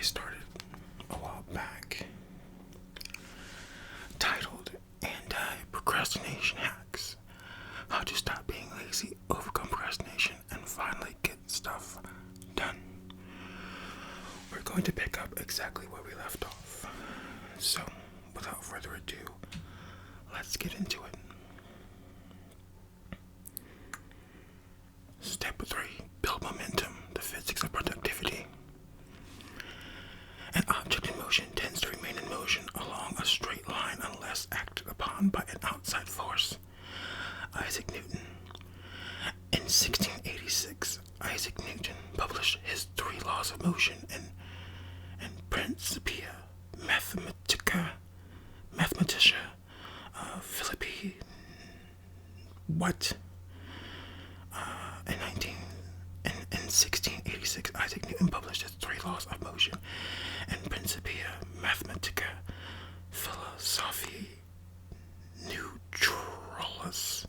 I started a while back titled Anti-Procrastination Hacks: How to Stop Being Lazy, Overcome Procrastination, and Finally Get Stuff Done. We're going to pick up exactly where we left off. So, without further ado, let's get into it. Step 3. Build momentum, the physics of productivity. An object in motion tends to remain in motion along a straight line unless acted upon by an outside force. Isaac Newton. In 1686, Isaac Newton published his 3 laws of motion in Principia Mathematica Philippi. In 1686, Isaac Newton published his 3 laws of motion in Principia Mathematica Philosophiae Naturalis.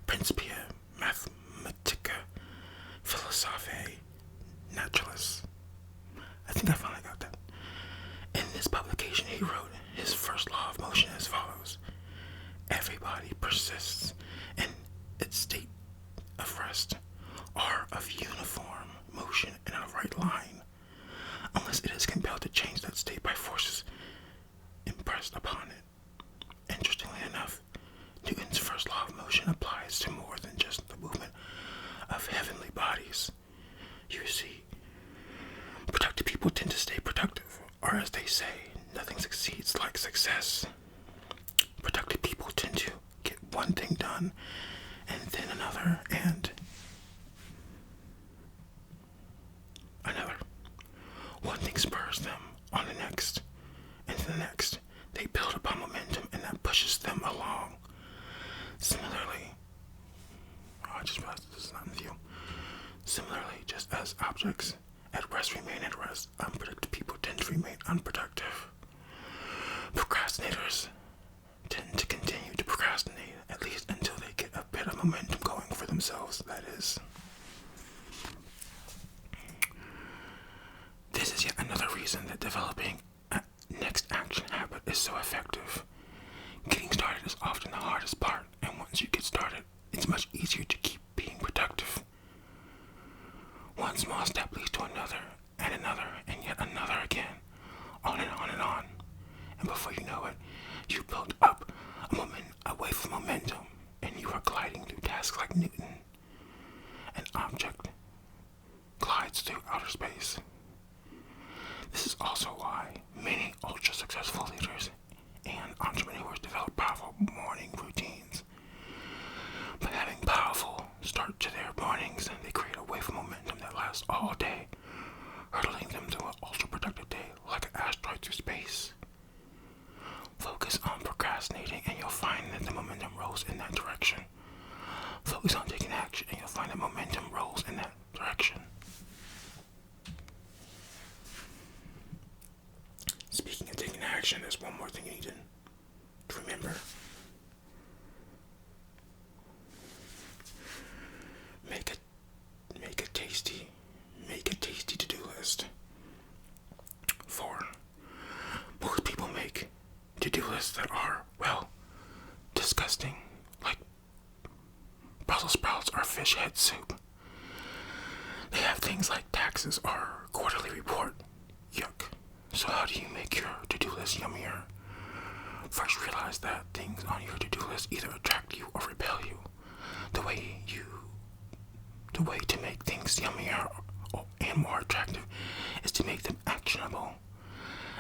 Principia Mathematica Philosophiae Naturalis. I think I finally got that. In this publication, he wrote his first law of motion as follows: every body persists in its state of rest or of uniform motion in a right line, unless it is compelled to change that state by forces impressed upon it. Interestingly enough, Newton's first law of motion applies to more than just the movement of heavenly bodies. You see, productive people tend to stay productive, or as they say, nothing succeeds like success. Productive people tend to get one thing done, and then another, and another. One thing spurs them on the next, and the next. They build upon momentum, and that pushes them along. Similarly, I just realized this is not in view. Similarly, just as objects at rest remain at rest, unproductive people tend to remain unproductive. Procrastinators tend to continue to procrastinate, at least until they get a bit of momentum going for themselves, that is. This is yet another reason that developing a next action habit is so effective. Getting started is often the hardest part, and once you get started, it's much easier to keep being productive. One small step leads to another, and yet another again, on and on and on. And before you know it, you've built up a wave of momentum, and you are gliding through tasks like Newton. An object glides through outer space. This is also why many ultra-successful leaders and entrepreneurs develop powerful morning routines. By having powerful start to their mornings, they create a wave of momentum that lasts all day, hurtling them through an ultra-productive day like an asteroid through space. Focus on procrastinating and you'll find that the momentum rolls in that direction. Focus on taking action and you'll find that momentum rolls in that direction. Speaking of taking action, there's one more thing you need to remember. Make a tasty to-do list. 4. Most people make to-do lists that are, well, disgusting, like Brussels sprouts or fish head soup. They have things like taxes or quarterly report. Yuck. So how do you make your to-do list yummier? First, realize that things on your to-do list either attract you or repel you. The way to make things yummier and more attractive is to make them actionable.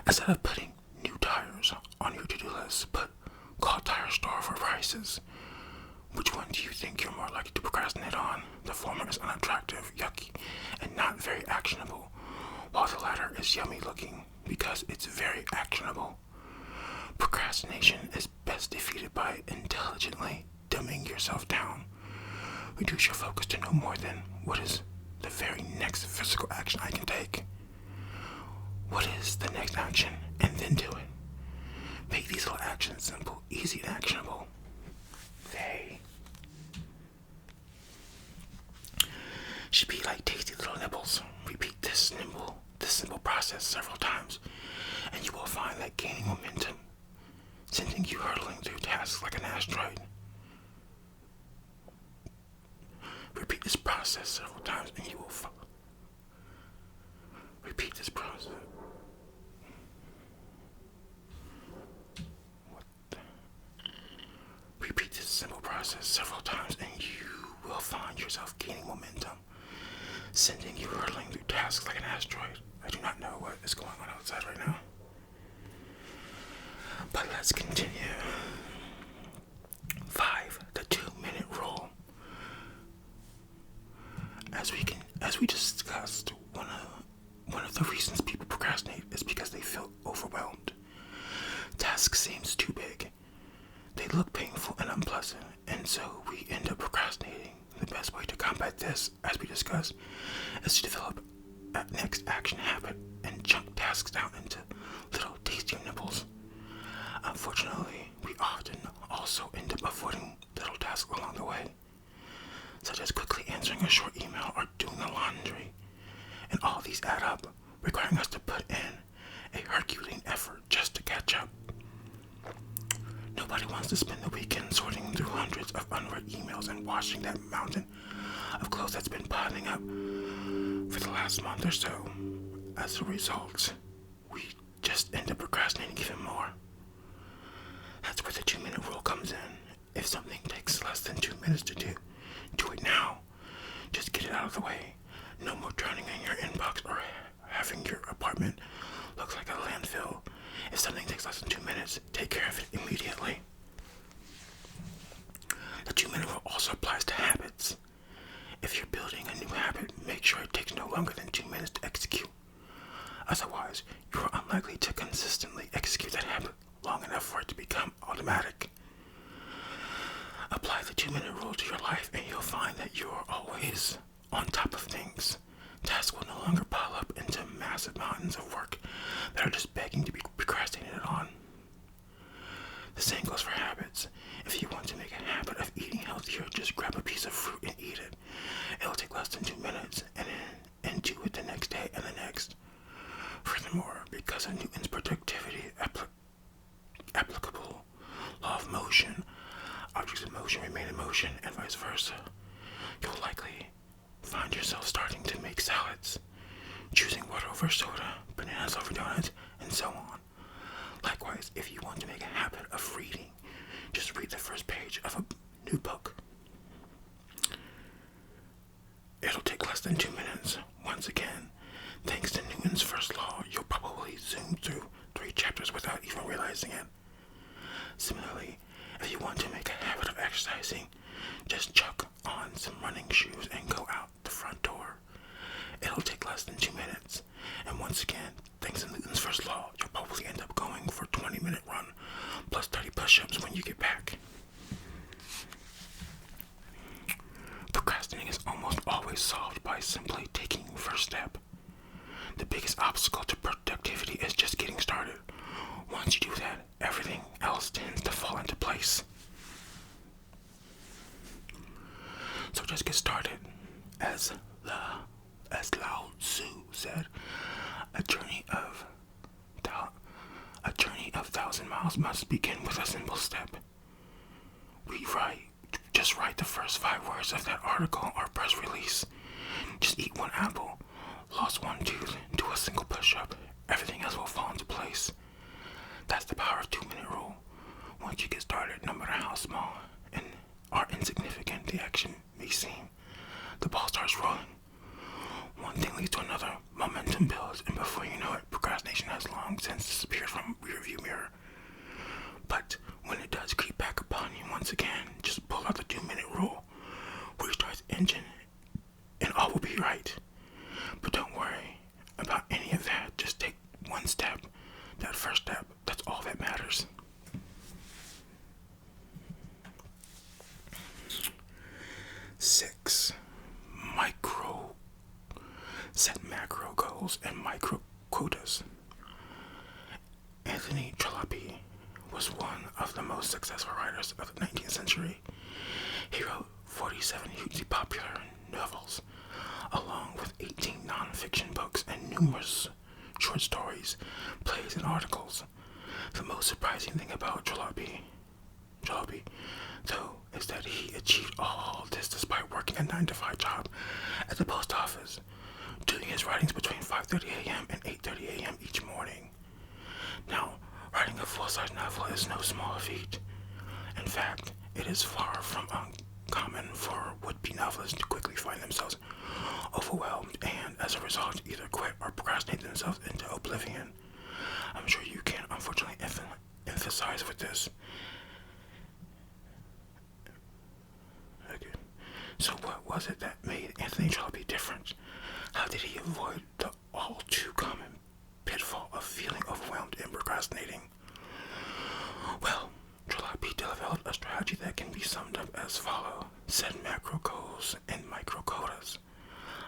Instead of putting new tires on your to-do list, put call tire store for prices. Which one do you think you're more likely to procrastinate on? The former is unattractive, yucky, and not very actionable, while the latter is yummy looking because it's very actionable. Procrastination is best defeated by intelligently dumbing yourself down. Reduce your focus to no more than what is the very next physical action I can take. What is the next action? And then do it. Make these little actions simple, easy, and actionable. They should be like tasty little nibbles. process several times, and you will find that gaining momentum, sending you hurtling through tasks like an asteroid. Repeat this process several times, and you will repeat this process. Repeat this simple process several times, and you will find yourself gaining momentum, sending you hurtling through tasks like an asteroid. I do not know what is going on outside right now, but let's continue. 5. The 2-minute rule. As we discussed, one of the reasons people procrastinate is because they feel overwhelmed. Task seems too big. They look painful and unpleasant, and so we end up procrastinating. The best way to combat this, as we discussed, is to develop a next action habit and chunk tasks down into little tasty nibbles. Unfortunately, we often also end up avoiding little tasks along the way, such as quickly answering a short email or doing the laundry. And all these add up, requiring us to put in a Herculean effort just to catch up. Nobody wants to spend the weekend sorting through hundreds of unread emails and washing that mountain of clothes that's been piling up for the last month or so. As a result, we just end up procrastinating even more. That's where the 2-minute rule comes in. If something takes less than 2 minutes to do it now. Just get it out of the way. No more drowning in your inbox or having your apartment look like a landfill. If something takes less than 2 minutes, take care of it immediately. The 2-minute rule also applies to habits. If you're building a new habit, make sure it takes no longer than 2 minutes to execute. Otherwise, you are unlikely to consistently execute that habit long enough for it to become automatic. Apply the 2-minute rule to your life and you'll find that you are always on top of things. Tasks will no longer pile up into massive mountains of work that are just begging to be procrastinated on. The same goes for habits. If you want to make a habit of eating healthier, just grab a piece of fruit and eat it. It'll take less than 2 minutes and do it the next day and the next. Furthermore, because of Newton's productivity applicable law of motion, objects in motion remain in motion and vice versa. You'll likely find yourself starting to make salads, choosing water over soda, bananas over donuts, and so on. Likewise, if you want to make a habit of reading, just read the first page of a new book. It'll take less than 2 minutes. Once again, thanks to Newton's first law, you'll probably zoom through 3 chapters without even realizing it. Similarly, if you want to make a habit of exercising, just chuck on some running shoes and go out the front door. It'll take less than 2 minutes. And once again, thanks to Newton's first law, you'll probably end up going for a 20-minute run plus 30 push-ups when you get back. Procrastinating is almost always solved by simply taking the first step. The biggest obstacle to productivity is just getting started. Once you do that, everything else tends to fall into place. So just get started. As Lao Tzu said, a journey of 1,000 miles must begin with a simple step. Just write the first 5 words of that article or press release. Just eat 1 apple, lost 1 tooth, do a single push-up. Everything else will fall into place. That's the power of 2-minute rule. Once you get started, no matter how small and or insignificant the action may seem, the ball starts rolling. One thing leads to another, momentum builds, and before you know it, procrastination has long since disappeared from the rearview mirror. But when it does creep back upon you once again, just pull out the 2-minute rule, restart the engine, and all will be right. But don't worry about any of that. Just take 1 step, that first step. That's all that matters. Six, set macro goals and micro quotas. Anthony Trollope was one of the most successful writers of the 19th century. He wrote 47 hugely popular novels, along with 18 non-fiction books and numerous short stories, plays, and articles. The most surprising thing about Jalopy, though, is that he achieved all this despite working a 9-to-5 job at the post office, doing his writings between 5:30 a.m. and 8:30 a.m. each morning. Now, writing a full-size novel is no small feat. In fact, it is far from uncommon for would-be novelists to quickly find themselves overwhelmed and, as a result, either quit or procrastinate themselves into oblivion. I'm sure you can, unfortunately, emphasize with this. Okay. So what was it that made Anthony Jalopy different? How did he avoid the all-too-common pitfall of feeling overwhelmed and procrastinating? Well, Jalopy developed a strategy that can be summed up as follows: set macro goals and micro quotas.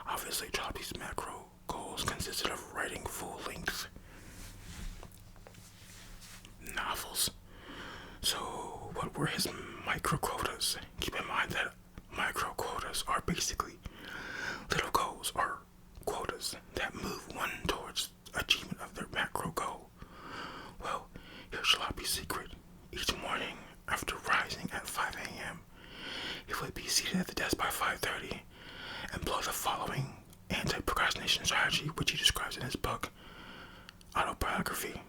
Obviously, Jalopy's macro goals consisted of writing full-length novels. So, what were his micro quotas? Keep in mind that micro quotas are basically little goals or quotas that move one towards achievement of their macro goal. Well, here's Jalopy's secret. Each morning, after rising at 5 a.m., he would be seated at the desk by 5:30 and employ the following anti-procrastination strategy, which he describes in his book, Autobiography.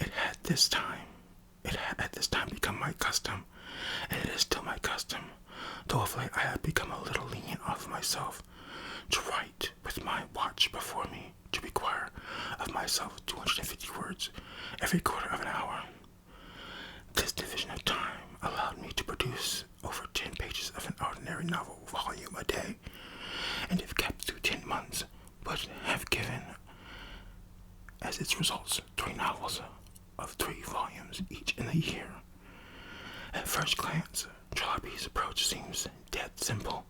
It had at this time become my custom, and it is still my custom, though of late I have become a little lenient of myself, to write with my watch before me, to require of myself 250 words every quarter of an hour. This division of time allowed me to produce over 10 pages of an ordinary novel volume a day, and if kept through 10 months, would have given as its results 3 novels of 3 volumes each in a year. At first glance, Jalopy's approach seems dead simple.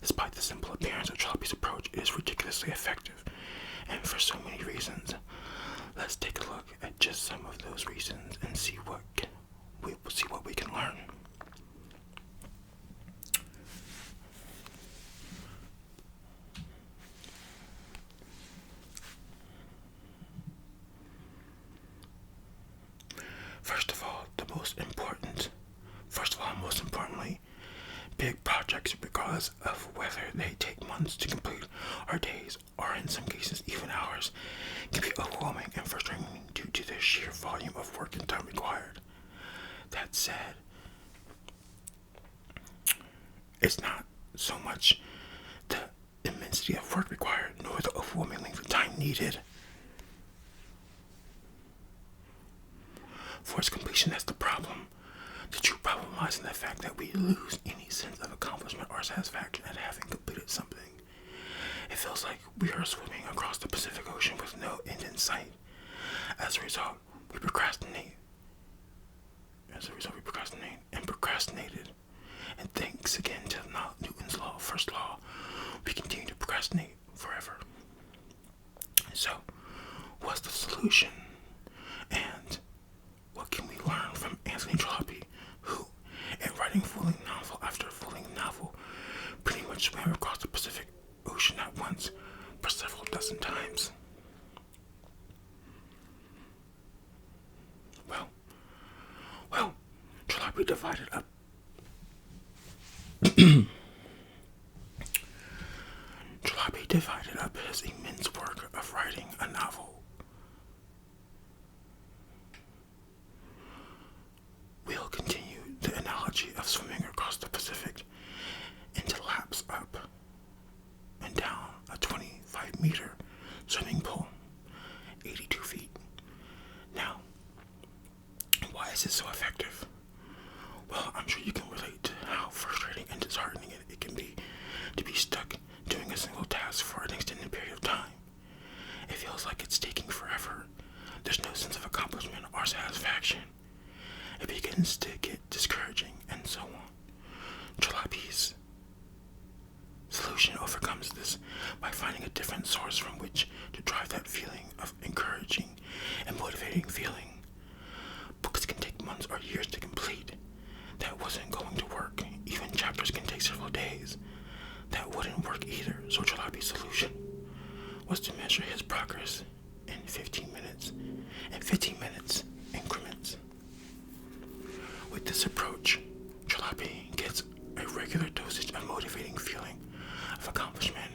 Despite the simple appearance of Jalopy's approach, it is ridiculously effective, and for so many reasons. Let's take a look at just some of those reasons and see what we can learn. Most importantly, big projects, regardless of whether they take months to complete or days, or in some cases even hours, can be overwhelming and frustrating due to the sheer volume of work and time required. That said, it's not so much the immensity of work required, nor the overwhelming length of time needed for its completion that's the problem. The true problem lies in the fact that we lose any sense of accomplishment or satisfaction at having completed something. It feels like we are swimming across the Pacific Ocean with no end in sight. As a result, we procrastinate. And procrastinated. And thanks again to Newton's law, first law, we continue to procrastinate forever. So, what's the solution? And what can we learn from Anthony Jalopy, who, in writing full-length novel after full-length novel, pretty much swam across the Pacific Ocean at once for several dozen times? Well, Jalopy divided up. Jalopy divided up his immense work of writing a novel. We'll continue the analogy of swimming across the Pacific into laps up and down a 25-meter swimming pool, 82 feet. Now, why is it so effective? Well, I'm sure you can relate to how frustrating and disheartening it can be to be stuck doing a single task for an extended period of time. It feels like it's taking forever. There's no sense of accomplishment or satisfaction. It begins to get discouraging, and so on. Jalopy's solution overcomes this by finding a different source from which to drive that feeling of encouraging and motivating feeling. Books can take months or years to complete. That wasn't going to work. Even chapters can take several days. That wouldn't work either. So Jalopy's solution was to measure his progress in 15 minutes and 15 minutes increments. With this approach, Jalopy gets a regular dosage of motivating feeling of accomplishment.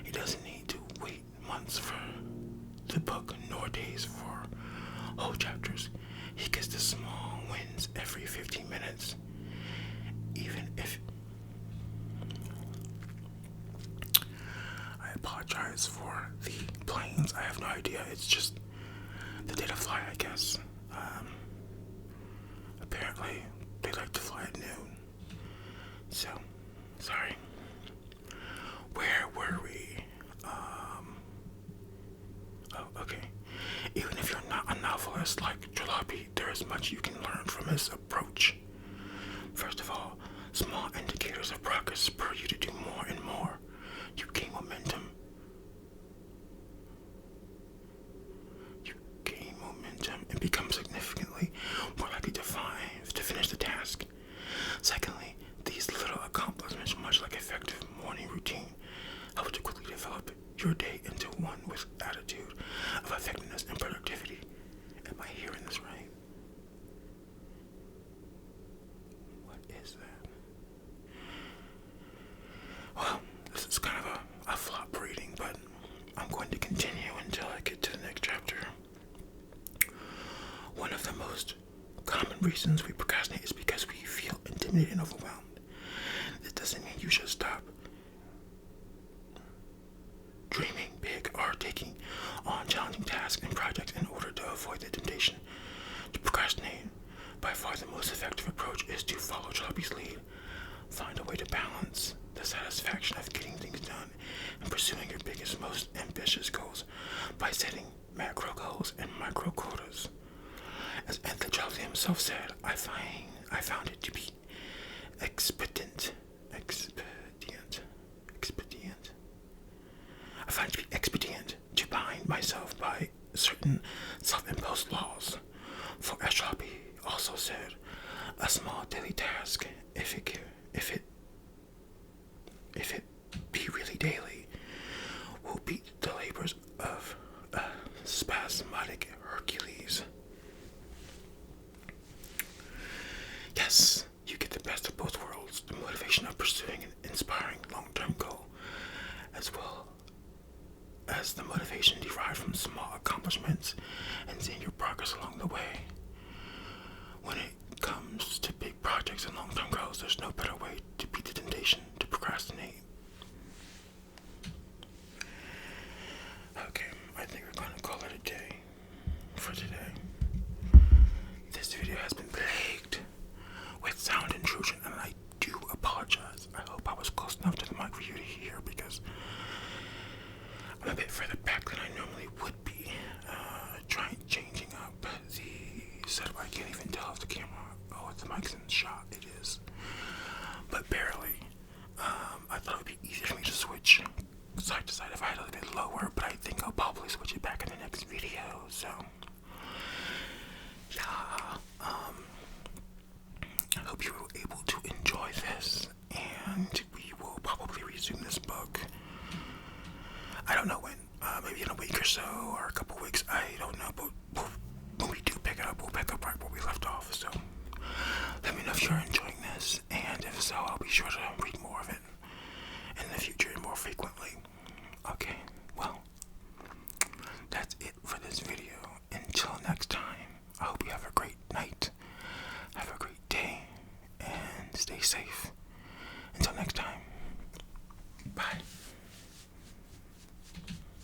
He doesn't need to wait months for the book nor days for whole chapters. He gets the small wins every 15 minutes. Even if I apologize for the planes, I have no idea. It's just the day to fly, I guess. Apparently, they like to fly at noon. So, sorry. Where were we? Okay. Even if you're not a novelist like Jalopy, there is much you can learn from his approach. First of all, small indicators of progress spur you to do more and more. You gain momentum. And become significantly more likely to finish the task. Secondly, these little accomplishments, much like effective morning routine, help to quickly develop your day into one with attitude of effectiveness and productivity. Am I hearing this right? What is that? Well, this is kind of a flop reading, but I'm going to continue until I get to the next chapter. One of the most common reasons we procrastinate is because we feel intimidated and overwhelmed. This doesn't mean you should stop dreaming big or taking on challenging tasks and projects in order to avoid the temptation to procrastinate. By far the most effective approach is to follow Jalopy's lead. Find a way to balance the satisfaction of getting things done and pursuing your biggest, most ambitious goals by setting macro goals and micro quotas. As Anthony Jalopy himself said, I found it to be expedient. I find it to be expedient to bind myself by certain self-imposed laws. For as Jalopy also said, a small daily task, if it be really daily, will beat the labors of a spasmodic Hercules. Yes, you get the best of both worlds, the motivation of pursuing an inspiring long-term goal, as well as the motivation derived from small accomplishments and seeing your progress along the way. When it comes to big projects and long-term goals, there's no better way